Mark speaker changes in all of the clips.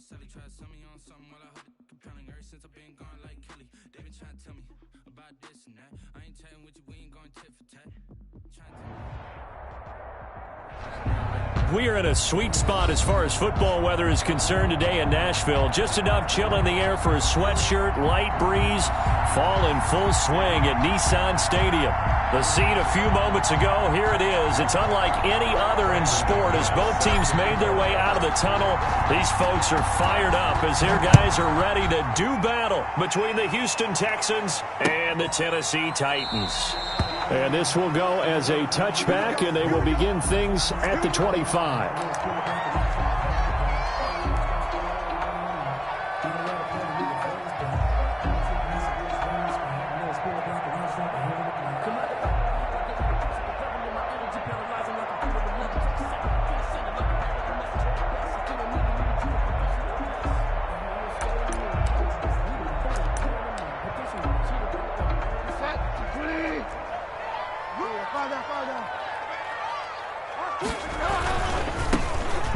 Speaker 1: Sally tried to sell me on something while I heard it compelling. Ever since I've been gone like Kelly, they been trying to tell me about this and that. I ain't chatting with you, we ain't going tit for tat.
Speaker 2: We are in a sweet spot as far as football weather is concerned today in Nashville. Just enough chill in the air for a sweatshirt, light breeze, fall in full swing at Nissan Stadium. The scene a few moments ago, here it is. It's unlike any other in sport as both teams made their way out of the tunnel. These folks are fired up as their guys are ready to do battle between the Houston Texans and the Tennessee Titans. And this will go as a touchback, and they will begin things at the 25.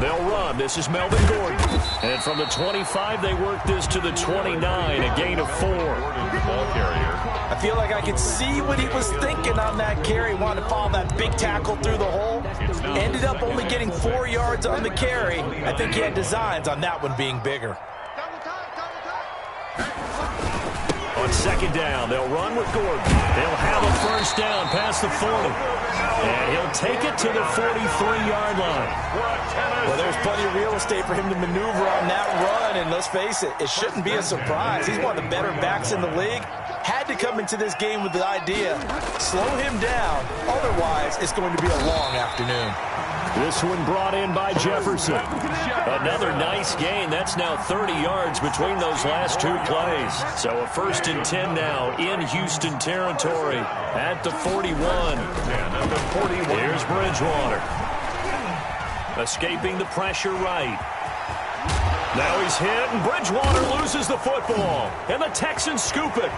Speaker 2: They'll run. This is Melvin Gordon. And from the 25, they work this to the 29, a gain of 4.
Speaker 3: I feel like I could see what he was thinking on that carry. Wanted to follow that big tackle through the hole. Ended up only getting 4 yards on the carry. I think he had designs on that one being bigger.
Speaker 2: On second down, they'll run with Gordon. They'll have a first down past the 40. And he'll take it to the 43-yard line.
Speaker 3: Well, there's plenty of real estate for him to maneuver on that run. And let's face it, it shouldn't be a surprise. He's one of the better backs in the league. Had to come into this game with the idea, slow him down. Otherwise, it's going to be a long afternoon.
Speaker 2: This one brought in by Jefferson. Another nice gain. That's now 30 yards between those last 2 plays. So a 1st and 10 now in Houston territory at the 41. Here's Bridgewater. Escaping the pressure right. Now he's hit, and Bridgewater loses the football. And the Texans scoop it.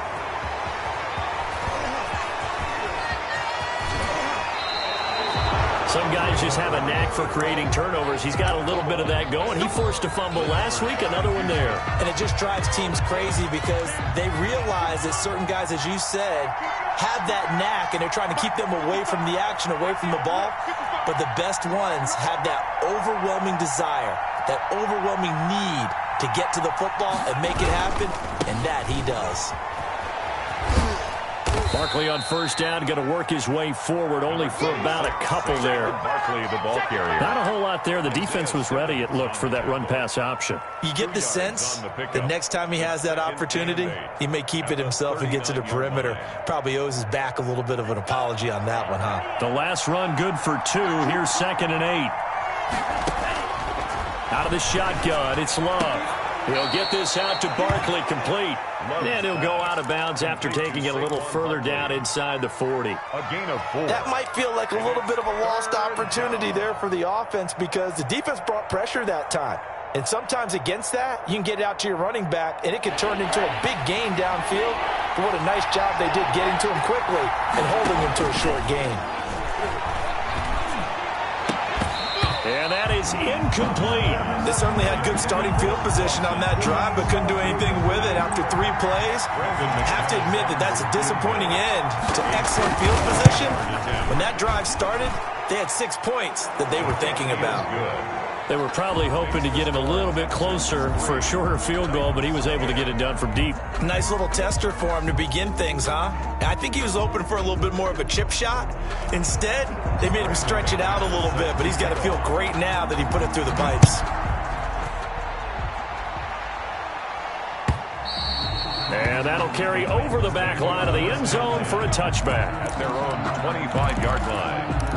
Speaker 2: Some guys just have a knack for creating turnovers. He's got a little bit of that going. He forced a fumble last week, another one there.
Speaker 3: And it just drives teams crazy because they realize that certain guys, as you said, have that knack, and they're trying to keep them away from the action, away from the ball. But the best ones have that overwhelming desire, that overwhelming need to get to the football and make it happen, and that he does.
Speaker 2: Barkley on first down, going to work his way forward, only for about a couple there.
Speaker 4: Barkley, the ball carrier.
Speaker 2: Not a whole lot there. The defense was ready, it looked, for that run-pass option.
Speaker 3: You get the sense that next time he has that opportunity, he may keep it himself and get to the perimeter. Probably owes his back a little bit of an apology on that one, huh?
Speaker 2: The last run good for 2. Here's 2nd and 8. Out of the shotgun, it's Love. He'll get this out to Barkley, complete. And he'll go out of bounds after taking it a little further down inside the 40.
Speaker 4: A gain of 4.
Speaker 3: That might feel like a little bit of a lost opportunity there for the offense because the defense brought pressure that time. And sometimes against that, you can get it out to your running back, and it can turn into a big gain downfield. But what a nice job they did getting to him quickly and holding him to a short gain.
Speaker 2: And that is incomplete.
Speaker 3: They certainly had good starting field position on that drive, but couldn't do anything with it after 3 plays. I have to admit that that's a disappointing end to excellent field position. When that drive started, they had 6 points that they were thinking about.
Speaker 2: They were probably hoping to get him a little bit closer for a shorter field goal, but he was able to get it done from deep.
Speaker 3: Nice little tester for him to begin things, huh? I think he was open for a little bit more of a chip shot. Instead, they made him stretch it out a little bit, but he's got to feel great now that he put it through the pipes.
Speaker 2: And that'll carry over the back line of the end zone for a touchback.
Speaker 4: At their own 25-yard line.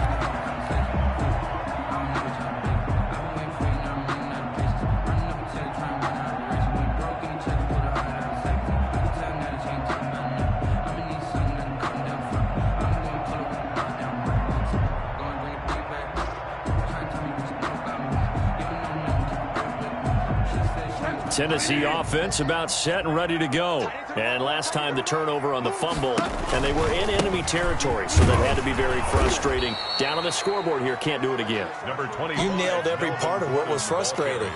Speaker 2: Tennessee offense about set and ready to go. And last time the turnover on the fumble, and they were in enemy territory, so that had to be very frustrating. Down on the scoreboard here, can't do it again.
Speaker 4: Number 20.
Speaker 3: You nailed every part of what was frustrating.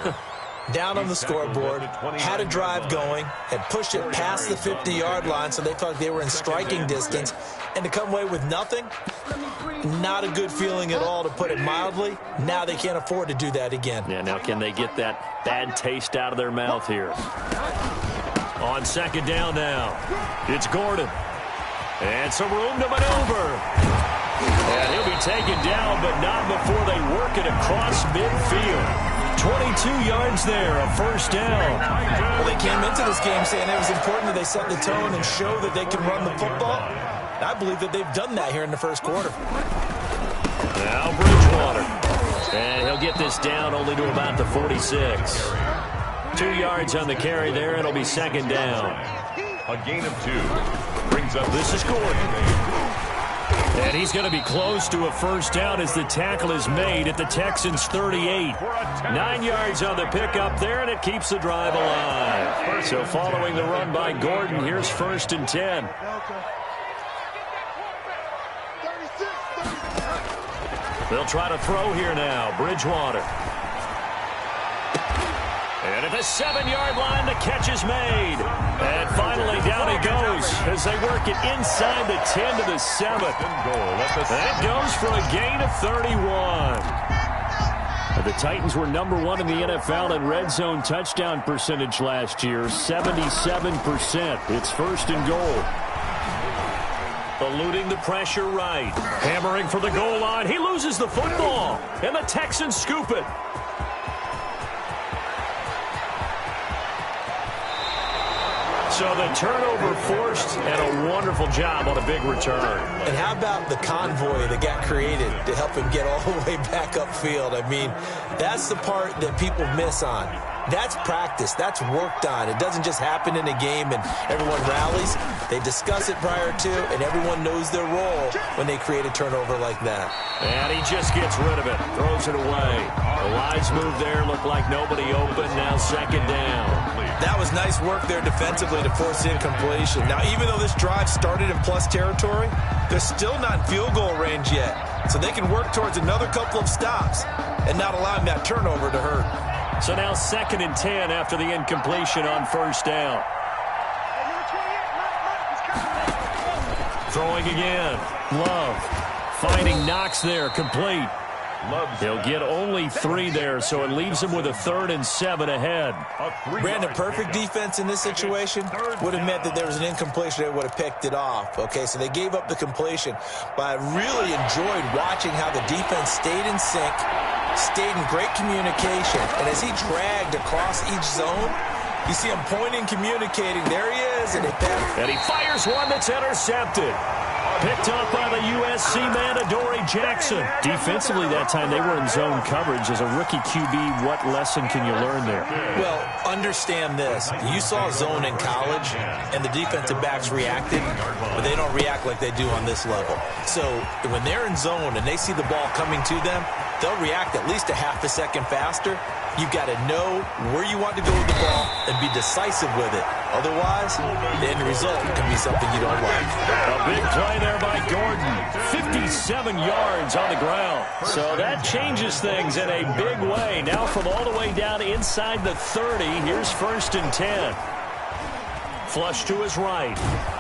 Speaker 3: down on the scoreboard, had a drive going, had pushed it past the 50-yard line so they felt like they were in striking distance, and to come away with nothing, not a good feeling at all, to put it mildly. Now they can't afford to do that again.
Speaker 2: Yeah, now can they get that bad taste out of their mouth here? On second down now, it's Gordon. And some room to maneuver. And he'll be taken down, but not before they work it across midfield. 22 yards there, a first down.
Speaker 3: Well, they came into this game saying it was important that they set the tone and show that they can run the football. And I believe that they've done that here in the first quarter.
Speaker 2: Now Bridgewater. And he'll get this down only to about the 46. 2 yards on the carry there. It'll be second down.
Speaker 4: A gain of 2 brings up.
Speaker 2: This is Gordon. And he's going to be close to a first down as the tackle is made at the Texans' 38. 9 yards on the pickup there, and it keeps the drive alive. So following the run by Gordon, here's first and 10. They'll try to throw here now. Bridgewater. And at the 7-yard line, the catch is made. And finally, down he goes as they work it inside the 10 to the 7. That goes for a gain of 31. The Titans were #1 in the NFL in red zone touchdown percentage last year, 77%. It's first and goal. Eluding the pressure right. Hammering for the goal line. He loses the football. And the Texans scoop it. So the turnover forced, and a wonderful job on a big return.
Speaker 3: And how about the convoy that got created to help him get all the way back upfield? I mean, that's the part that people miss on. That's practice. That's worked on. It doesn't just happen in a game and everyone rallies. They discuss it prior to, and everyone knows their role when they create a turnover like that.
Speaker 2: And he just gets rid of it, throws it away. The lines move there, look like nobody open. Now second down.
Speaker 3: That was nice work there defensively to force incompletion. Now, even though this drive started in plus territory, they're still not in field goal range yet. So they can work towards another couple of stops and not allowing that turnover to hurt.
Speaker 2: So now second and 10 after the incompletion on first down. Throwing again. Love. Finding Knox there, complete. He'll get only 3 there, so it leaves him with a 3rd and 7 ahead.
Speaker 3: Brandon, perfect defense in this situation would have meant that there was an incompletion that would have picked it off. Okay, so they gave up the completion, but I really enjoyed watching how the defense stayed in sync, stayed in great communication, and as he dragged across each zone, you see him pointing, communicating. There he is, and
Speaker 2: he fires one that's intercepted. Picked up by the USC man, Adoree Jackson. Defensively that time, they were in zone coverage. As a rookie QB, what lesson can you learn there?
Speaker 3: Well, understand this. You saw zone in college, and the defensive backs reacted, but they don't react like they do on this level. So when they're in zone and they see the ball coming to them, they'll react at least a half a second faster. You've got to know where you want to go with the ball and be decisive with it. Otherwise, the end result can be something you don't like.
Speaker 2: A big play there by Gordon. 57 yards on the ground. So that changes things in a big way. Now from all the way down inside the 30, here's first and 10. Flush to his right.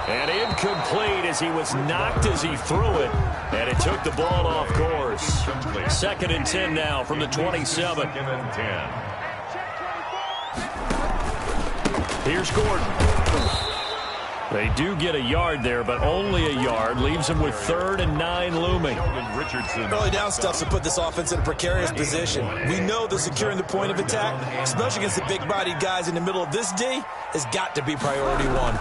Speaker 2: And incomplete as he was knocked as he threw it. And it took the ball off course. Second and 10 now from the 27. Here's Gordon. They do get a yard there, but only a yard. Leaves them with 3rd and 9 looming.
Speaker 3: Early down stuff's to put this offense in a precarious position. We know that securing the point of attack, especially against the big-bodied guys in the middle of this D, has got to be priority one.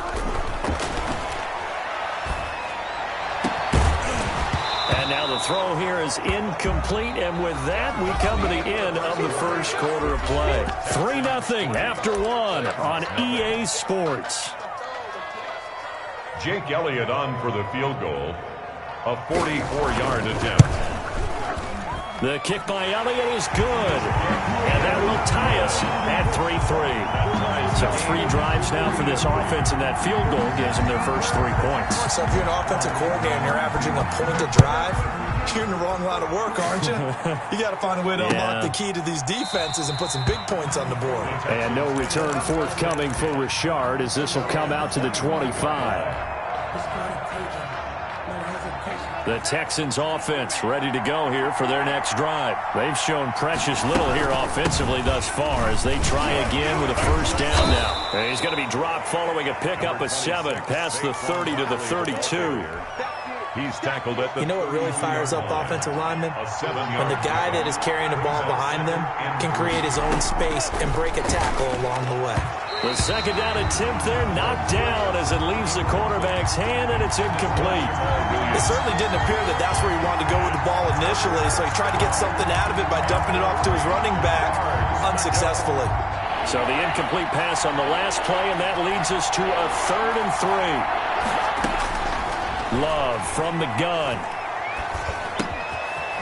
Speaker 2: And now the throw here is incomplete, and with that, we come to the end of the first quarter of play. 3-0 after 1 on EA Sports.
Speaker 4: Jake Elliott on for the field goal. A 44-yard attempt.
Speaker 2: The kick by Elliott is good. And that will tie us at 3-3. So 3 drives now for this offense, and that field goal gives them their first 3 points.
Speaker 3: So if you're an offensive coordinator and you're averaging a point a drive, You're in the wrong line of work, aren't you? You got to find a way to unlock the key to these defenses and put some big points on the board.
Speaker 2: And no return forthcoming for Richard as this will come out to the 25. The Texans offense ready to go here for their next drive. They've shown precious little here offensively thus far as they try again with a first down now. And he's going to be dropped following a pickup of 7 past the 30 to the 32.
Speaker 4: He's tackled at the.
Speaker 3: You know what really fires up offensive linemen? When the guy that is carrying the ball behind them can create his own space and break a tackle along the way.
Speaker 2: The second down attempt there knocked down as it leaves the quarterback's hand, and it's incomplete.
Speaker 3: It certainly didn't appear that that's where he wanted to go with the ball initially, so he tried to get something out of it by dumping it off to his running back unsuccessfully.
Speaker 2: So the incomplete pass on the last play, and that leads us to a 3rd and 3. Love from the gun.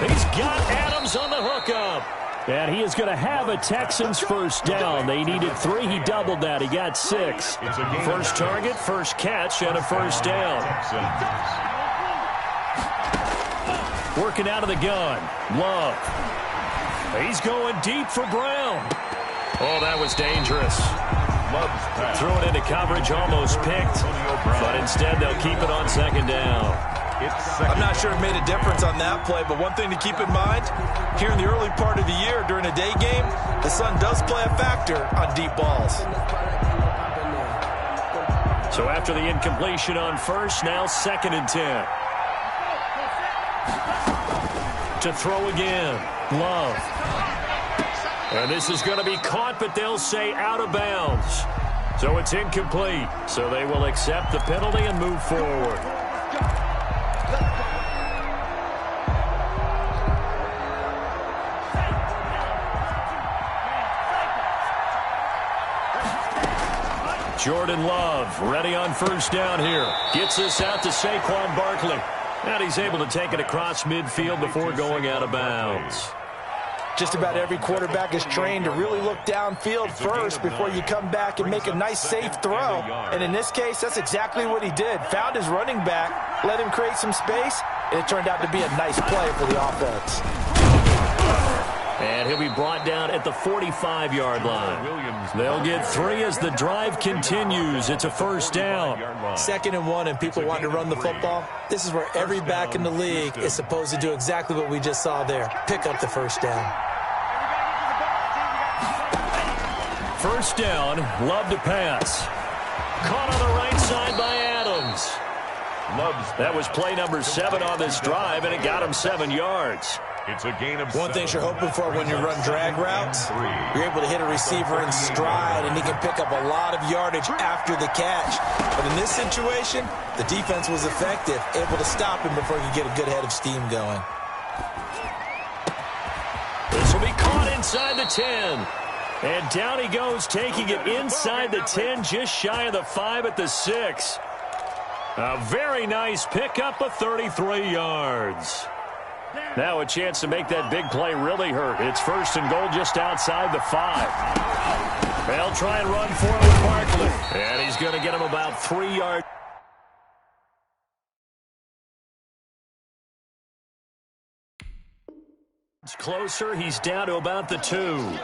Speaker 2: He's got Adams on the hookup. And he is going to have a Texans first down. They needed 3. He doubled that. He got 6. First target, first catch, and a first down. Working out of the gun. Love. He's going deep for Brown. Oh, that was dangerous. Threw it into coverage, almost picked. But instead, they'll keep it on second down.
Speaker 3: I'm not sure it made a difference on that play, but one thing to keep in mind, here in the early part of the year during a day game, the sun does play a factor on deep balls.
Speaker 2: So after the incompletion on first, now 2nd and 10. To throw again. Love. And this is going to be caught, but they'll say out of bounds. So it's incomplete. So they will accept the penalty and move forward. Jordan Love ready on first down here. Gets this out to Saquon Barkley. And he's able to take it across midfield before going out of bounds.
Speaker 3: Just about every quarterback is trained to really look downfield first before you come back and make a nice, safe throw. And in this case, that's exactly what he did. Found his running back, let him create some space, and it turned out to be a nice play for the offense.
Speaker 2: And he'll be brought down at the 45-yard line. They'll get 3 as the drive continues. It's a first down.
Speaker 3: 2nd and 1, and people want to run the football. This is where every back in the league is supposed to do exactly what we just saw there. Pick up the first down.
Speaker 2: First down, Love to pass. Caught on the right side by Adams. That was play number 7 on this drive, and it got him 7 yards.
Speaker 4: It's a gain of
Speaker 3: One thing you're hoping for when you run drag routes, you're able to hit a receiver in stride, and he can pick up a lot of yardage after the catch. But in this situation, the defense was effective, able to stop him before he could get a good head of steam going.
Speaker 2: This will be caught inside the 10. And down he goes, taking it inside the 10, just shy of the 5 at the 6. A very nice pickup of 33 yards. Now a chance to make that big play really hurt. It's 1st and goal just outside the 5. They'll try and run for it with Barkley. And he's going to get him about 3 yards. It's closer. He's down to about the 2.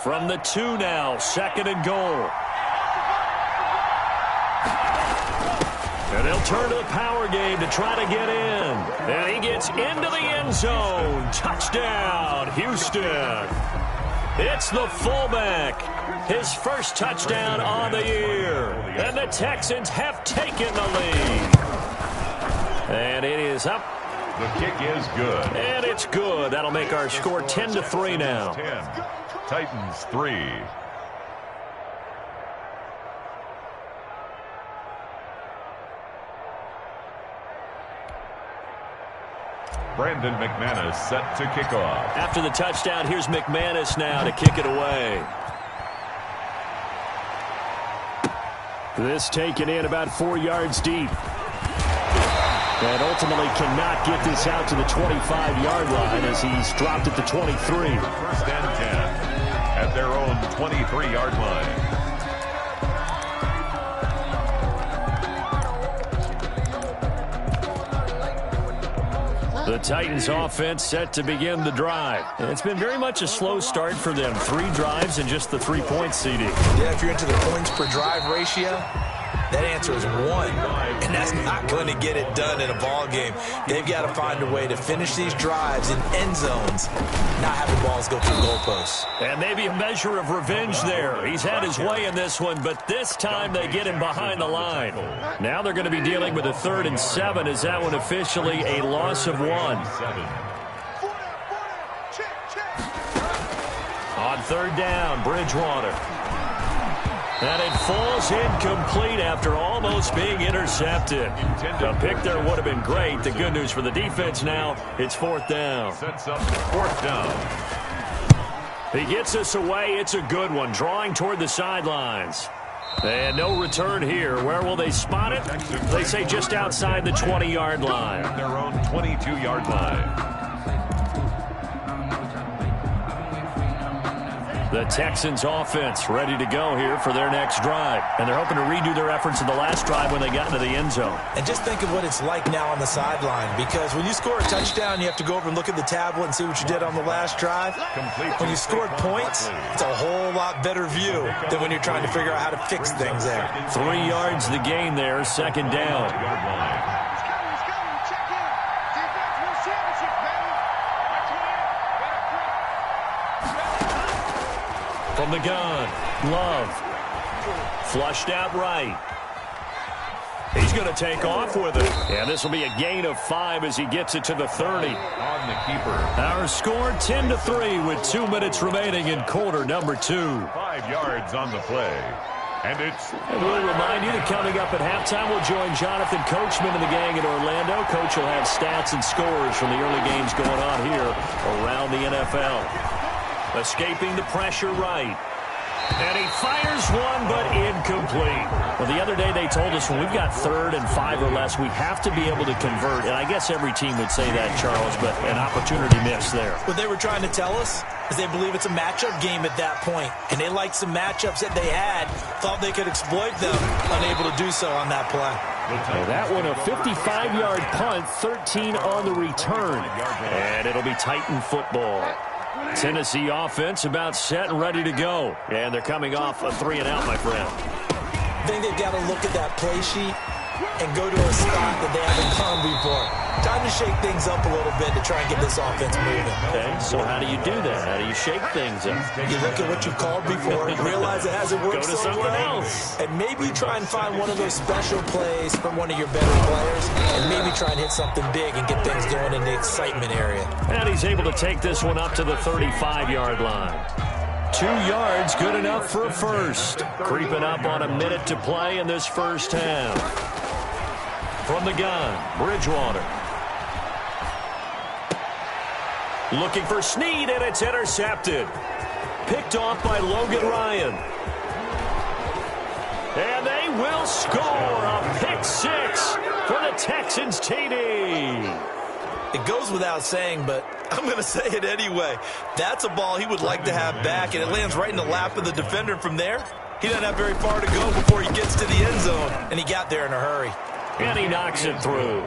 Speaker 2: From the 2 now, 2nd and goal. And they'll turn to the power game to try to get in. And he gets into the end zone. Touchdown, Houston. It's the fullback. His first touchdown on the year. And the Texans have taken the lead. And it is up.
Speaker 4: The kick is good.
Speaker 2: And it's good. That'll make our score 10-3 now.
Speaker 4: 10. Titans 3. Brandon McManus set to kick off.
Speaker 2: After the touchdown, here's McManus now to kick it away. This taken in about 4 yards deep. And ultimately cannot get this out to the 25-yard line as he's dropped at the 23.
Speaker 4: First and 10 at their own 23-yard line.
Speaker 2: The Titans offense set to begin the drive. And it's been very much a slow start for them. 3 drives and just the 3 points, CD.
Speaker 3: Yeah, if you're into the points per drive ratio, that answer is 1. And that's not going to get it done in a ball game. They've got to find a way to finish these drives in end zones, not having balls go through goalposts. And
Speaker 2: maybe a measure of revenge there. He's had his way in this one, but this time they get him behind the line. Now they're going to be dealing with a 3rd and 7. Is that one officially a loss of 1? On 3rd down, Bridgewater. And it falls incomplete after almost being intercepted. The pick there would have been great. The good news for the defense now, it's 4th down.
Speaker 4: Sets up 4th down.
Speaker 2: He gets us away. It's a good one, drawing toward the sidelines. And no return here. Where will they spot it? They say just outside the 20-yard line.
Speaker 4: Their own 22-yard line.
Speaker 2: The Texans offense ready to go here for their next drive. And they're hoping to redo their efforts in the last drive when they got into the end zone.
Speaker 3: And just think of what it's like now on the sideline, because when you score a touchdown, you have to go over and look at the tablet and see what you did on the last drive. When you scored points, it's a whole lot better view than when you're trying to figure out how to fix things there.
Speaker 2: 3 yards the gain there, 2nd down. From the gun, Love. Flushed out right. He's going to take off with it. And this will be a gain of 5 as he gets it to the 30.
Speaker 4: On the keeper.
Speaker 2: Our score 10-3 with 2 minutes remaining in quarter number 2.
Speaker 4: 5 yards on the play. And
Speaker 2: we'll remind you that coming up at halftime, we'll join Jonathan Coachman and the gang in Orlando. Coach will have stats and scores from the early games going on here around the NFL. Escaping the pressure right. And he fires one, but incomplete. Well, the other day they told us when we've got 3rd and 5 or less, we have to be able to convert. And I guess every team would say that, Charles, but an opportunity missed there.
Speaker 3: What they were trying to tell us is they believe it's a matchup game at that point. And they liked some matchups that they had, thought they could exploit them, unable to do so on that play.
Speaker 2: Well, that one, a 55-yard punt, 13 on the return. And it'll be Titan football. Tennessee offense about set and ready to go. And they're coming off a 3-and-out, my friend.
Speaker 3: I think they've got to look at that play sheet and go to a spot that they haven't gone before. Time to shake things up a little bit to try and get this offense moving.
Speaker 2: Okay, so how do you do that? How do you shake things up?
Speaker 3: You look at what you've called before and realize it hasn't worked
Speaker 2: Go to something else.
Speaker 3: And maybe try and find one of those special plays from one of your better players and maybe try and hit something big and get things going in the excitement area.
Speaker 2: And he's able to take this one up to the 35-yard line. 2 yards, good enough for a first. Creeping up on a minute to play in this first half. From the gun, Bridgewater. Looking for Snead, and it's intercepted. Picked off by Logan Ryan. And they will score a pick 6 for the Texans TD.
Speaker 3: It goes without saying, but I'm going to say it anyway. That's a ball he would like to have back, and it lands right in the lap of the defender. From there, he doesn't have very far to go before he gets to the end zone, and he got there in a hurry.
Speaker 2: And he knocks it through.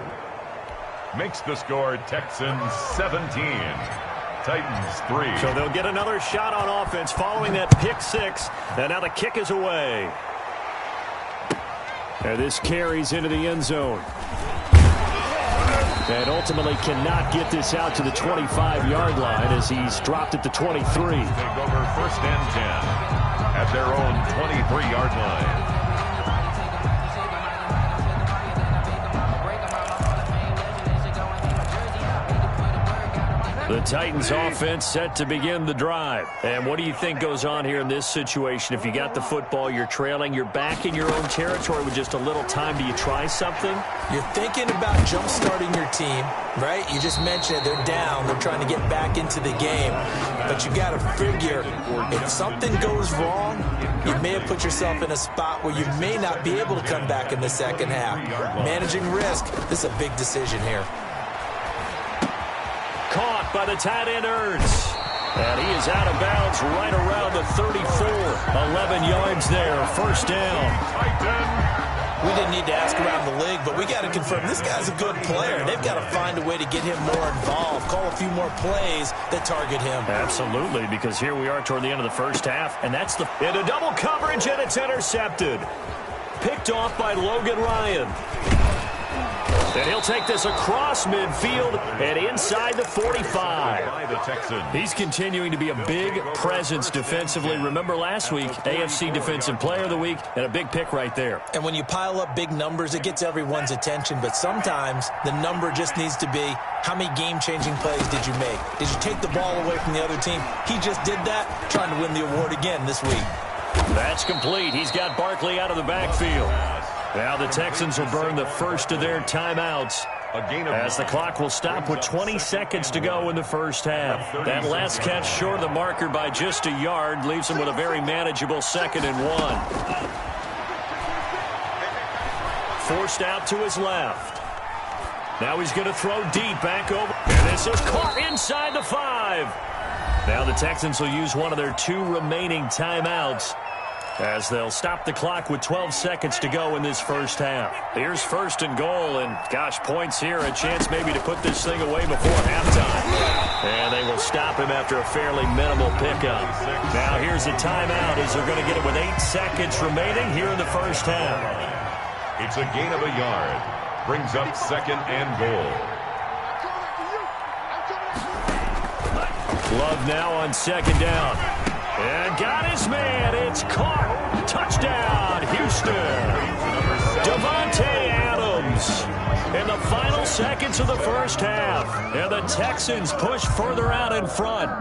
Speaker 4: Makes the score Texans 17. Titans 3.
Speaker 2: So they'll get another shot on offense following that pick 6. And now the kick is away. And this carries into the end zone. And ultimately cannot get this out to the 25-yard line as he's dropped at the 23.
Speaker 4: Take over 1st and 10 at their own 23-yard line.
Speaker 2: The Titans offense set to begin the drive. And what do you think goes on here in this situation? If you got the football, you're trailing, you're back in your own territory with just a little time. Do you try something?
Speaker 3: You're thinking about jump-starting your team, right? You just mentioned it. They're down. They're trying to get back into the game. But you got to figure, if something goes wrong, you may have put yourself in a spot where you may not be able to come back in the second half. Managing risk, this is a big decision here.
Speaker 2: Caught by the tight end, Ertz. And he is out of bounds right around the 34. 11 yards there, first down.
Speaker 3: We didn't need to ask around the league, but we got to confirm this guy's a good player. They've got to find a way to get him more involved, call a few more plays that target him.
Speaker 2: Absolutely, because here we are toward the end of the first half, and that's into double coverage, and it's intercepted. Picked off by Logan Ryan. And he'll take this across midfield and inside the 45. He's continuing to be a big presence defensively. Remember last week, AFC Defensive Player of the Week, and a big pick right there.
Speaker 3: And when you pile up big numbers, it gets everyone's attention. But sometimes the number just needs to be, how many game-changing plays did you make? Did you take the ball away from the other team? He just did that, trying to win the award again this week.
Speaker 2: That's complete. He's got Barkley out of the backfield. Now the Texans will burn the first of their timeouts as the clock will stop with 20 seconds to go in the first half. That last catch short of the marker by just a yard leaves him with a very manageable 2nd and 1. Forced out to his left. Now he's going to throw deep back over. And this is caught inside the 5. Now the Texans will use one of their 2 remaining timeouts as they'll stop the clock with 12 seconds to go in this first half. Here's 1st and goal, and gosh, points here, a chance maybe to put this thing away before halftime. And they will stop him after a fairly minimal pickup. Now here's a timeout as they're going to get it with 8 seconds remaining here in the first half.
Speaker 4: It's a gain of a yard. Brings up 2nd and goal.
Speaker 2: Love now on 2nd down. And got his man. It's caught. Touchdown, Houston. Devontae Adams in the final seconds of the first half. And the Texans push further out in front.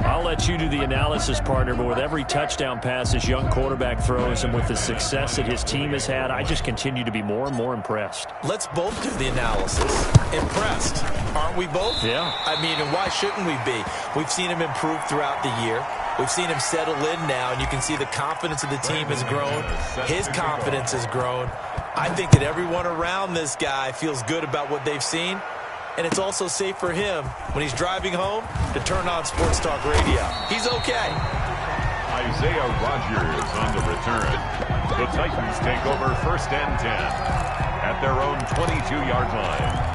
Speaker 2: I'll let you do the analysis, partner, but with every touchdown pass this young quarterback throws and with the success that his team has had, I just continue to be more and more impressed.
Speaker 3: Let's both do the analysis. Impressed. Aren't we both?
Speaker 2: Yeah.
Speaker 3: I mean, and why shouldn't we be? We've seen him improve throughout the year. We've seen him settle in now, and you can see the confidence of the team has grown. His confidence has grown. I think that everyone around this guy feels good about what they've seen. And it's also safe for him when he's driving home to turn on Sports Talk Radio. He's okay.
Speaker 4: Isaiah Rodgers on the return. The Titans take over 1st and 10 at their own 22-yard line.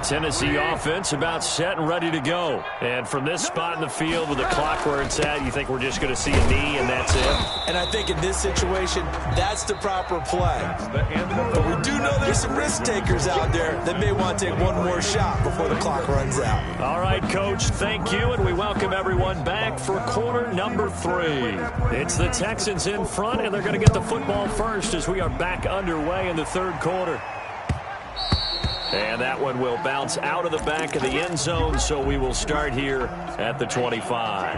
Speaker 2: Tennessee offense about set and ready to go. And from this spot in the field with the clock where it's at, you think we're just going to see a knee and that's it?
Speaker 3: And I think in this situation, that's the proper play. But we do know there's some risk takers out there that may want to take one more shot before the clock runs out.
Speaker 2: All right, Coach, thank you, and we welcome everyone back for quarter number 3. It's the Texans in front, and they're going to get the football first as we are back underway in the 3rd quarter. And that one will bounce out of the back of the end zone, so we will start here at the 25.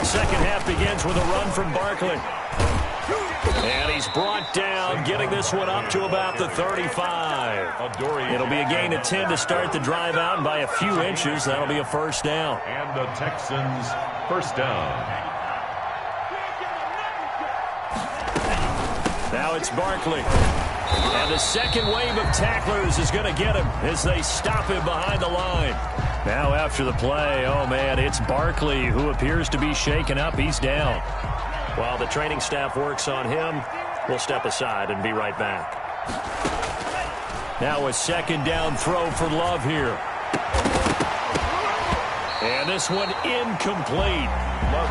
Speaker 2: Second half begins with a run from Barkley. And he's brought down, getting this one up to about the 35. It'll be a gain of 10 to start the drive out, and by a few inches, that'll be a first down.
Speaker 4: And the Texans first down.
Speaker 2: Now it's Barkley. And the second wave of tacklers is going to get him as they stop him behind the line. Now after the play, oh man, it's Barkley who appears to be shaken up. He's down. While the training staff works on him, we'll step aside and be right back. Now a 2nd down throw for Love here. And this one incomplete.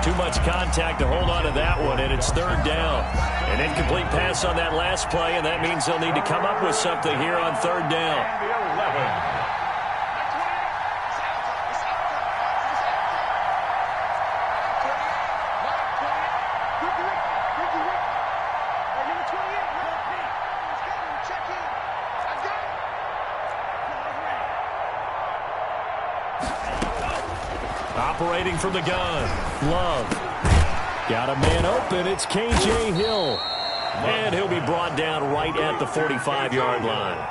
Speaker 2: Too much contact to hold on to that one, and it's 3rd down. An incomplete pass on that last play, and that means they'll need to come up with something here on 3rd down. Operating from the gun. Love. Got a man open. It's K.J. Hill. And he'll be brought down right at the 45-yard line.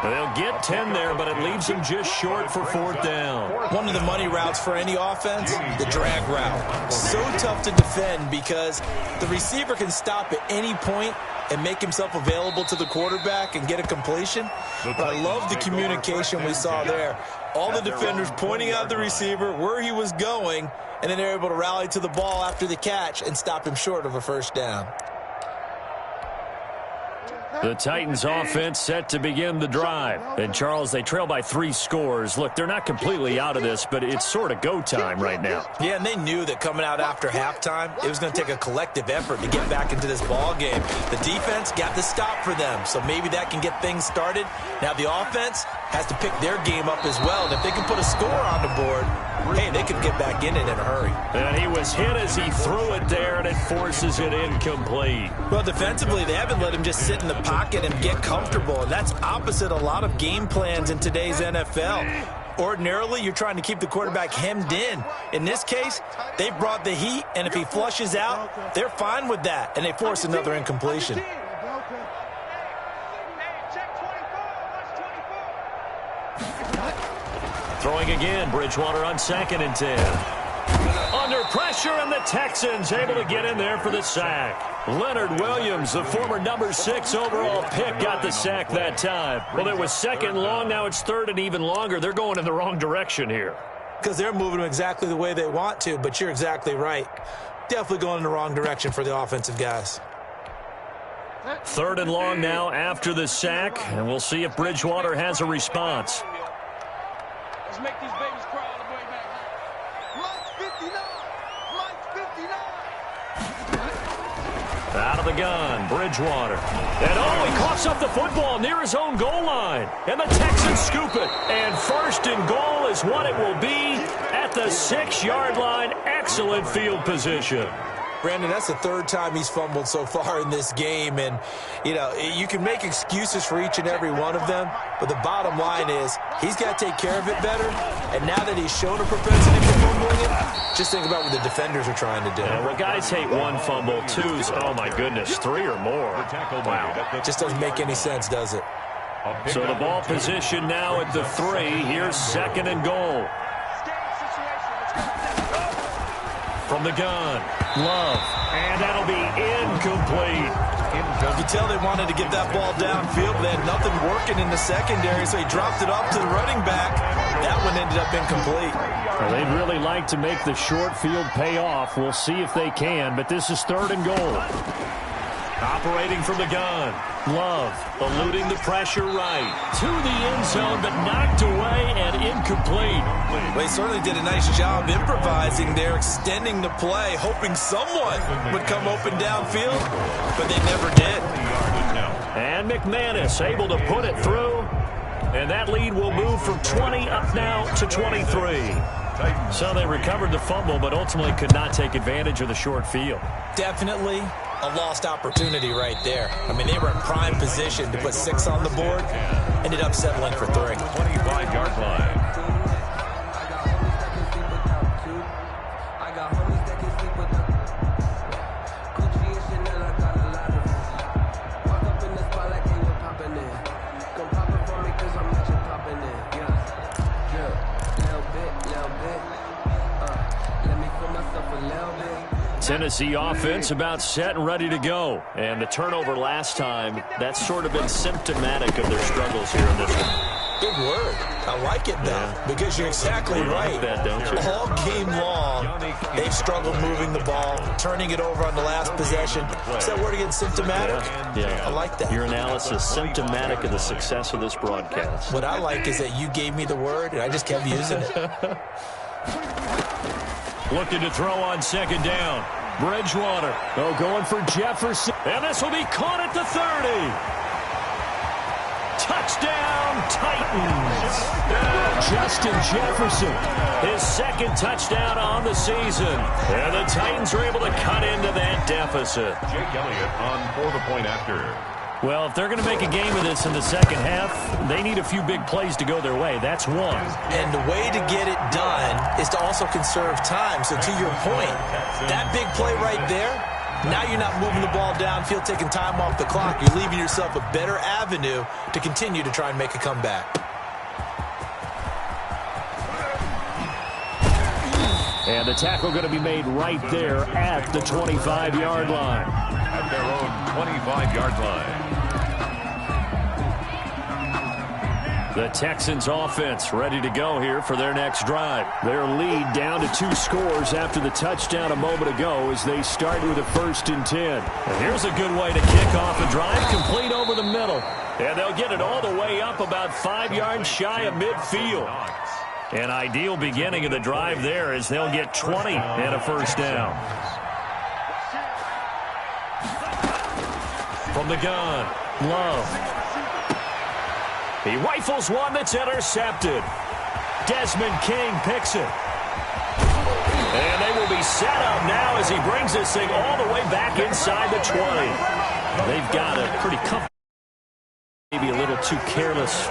Speaker 2: They'll get 10 there, but it leaves them just short for fourth down.
Speaker 3: One of the money routes for any offense, the drag route. So tough to defend because the receiver can stop at any point and make himself available to the quarterback and get a completion. But I love the communication we saw there. All the defenders pointing out the receiver, where he was going, and then they're able to rally to the ball after the catch and stop him short of a first down.
Speaker 2: The Titans offense set to begin the drive. And, Charles, they trail by 3 scores. Look, they're not completely out of this, but it's sort of go time right now.
Speaker 3: Yeah, and they knew that coming out after halftime, it was going to take a collective effort to get back into this ball game. The defense got the stop for them, so maybe that can get things started. Now the offense has to pick their game up as well. And if they can put a score on the board, hey, they could get back in it in a hurry.
Speaker 2: And he was hit as he threw it there, and it forces it incomplete.
Speaker 3: Well, defensively, they haven't let him just sit in the pocket and get comfortable, and that's opposite a lot of game plans in today's NFL. Ordinarily, you're trying to keep the quarterback hemmed in. In this case, they brought the heat, and if he flushes out, they're fine with that, and they force another incompletion.
Speaker 2: Throwing again, Bridgewater on 2nd and 10. Under pressure, and the Texans able to get in there for the sack. Leonard Williams, the former number 6 overall pick, got the sack that time. Well, it was 2nd and long. Now it's 3rd and even longer. They're going in the wrong direction here.
Speaker 3: Because they're moving them exactly the way they want to, but you're exactly right. Definitely going in the wrong direction for the offensive guys.
Speaker 2: 3rd and long now after the sack, and we'll see if Bridgewater has a response.
Speaker 5: Let's make these babies cry all the way back. Lights 59. Lights 59.
Speaker 2: Out of the gun, Bridgewater. And he coughs up the football near his own goal line. And the Texans scoop it. And 1st and goal is what it will be at the 6-yard line. Excellent field position.
Speaker 3: Brandon, that's the 3rd time he's fumbled so far in this game. And, you know, you can make excuses for each and every one of them, but the bottom line is he's got to take care of it better. And now that he's shown a propensity for fumbling it, just think about what the defenders are trying to do.
Speaker 2: Yeah, well, guys hate 1 fumble, 2's, oh, my goodness, 3 or more. Wow.
Speaker 3: It just doesn't make any sense, does it?
Speaker 2: So the ball position now at the 3. Here's 2nd and goal. From the gun, Love, and that'll be incomplete.
Speaker 3: You can tell they wanted to get that ball downfield, but they had nothing working in the secondary, so he dropped it off to the running back. That one ended up incomplete.
Speaker 2: Well, they'd really like to make the short field pay off. We'll see if they can, but this is 3rd and goal. Operating from the gun, Love, eluding the pressure right. To the end zone, but knocked away and incomplete.
Speaker 3: Well, he certainly did a nice job improvising there, extending the play, hoping someone would come open downfield, but they never did.
Speaker 2: And McManus able to put it through, and that lead will move from 20 up now to 23. So they recovered the fumble, but ultimately could not take advantage of the short field.
Speaker 3: Definitely a lost opportunity right there. I mean, they were in prime position to put 6 on the board, ended up settling for 3.
Speaker 4: 25-yard line.
Speaker 2: Tennessee offense about set and ready to go. And the turnover last time, that's sort of been symptomatic of their struggles here in this one.
Speaker 3: Big word. I like it, though, because you're exactly right.
Speaker 2: Like that, don't you?
Speaker 3: All game long, they've struggled moving the ball, turning it over on the last possession. Is that word again, symptomatic?
Speaker 2: Yeah.
Speaker 3: I like that.
Speaker 2: Your analysis, symptomatic of the success of this broadcast.
Speaker 3: What I like is that you gave me the word, and I just kept using it.
Speaker 2: Looking to throw on 2nd down. Bridgewater. Oh, going for Jefferson. And this will be caught at the 30. Touchdown, Titans. Justin Jefferson. His 2nd touchdown on the season. And the Titans are able to cut into that deficit.
Speaker 4: Jake Elliott on for the point after.
Speaker 2: Well, if they're going to make a game of this in the second half, they need a few big plays to go their way. That's one.
Speaker 3: And the way to get it done is to also conserve time. So to your point, that big play right there, now you're not moving the ball downfield, taking time off the clock. You're leaving yourself a better avenue to continue to try and make a comeback.
Speaker 2: And the tackle going to be made right there at the 25-yard line.
Speaker 4: At their own 25-yard line.
Speaker 2: The Texans offense ready to go here for their next drive. Their lead down to 2 scores after the touchdown a moment ago as they start with a 1st and 10. And here's a good way to kick off a drive, complete over the middle. And they'll get it all the way up about 5 yards shy of midfield. An ideal beginning of the drive there as they'll get 20 and a 1st down. From the gun, Love. He rifles one that's intercepted. Desmond King picks it. And they will be set up now as he brings this thing all the way back inside the 20. They've got a pretty comfortable, maybe a little too careless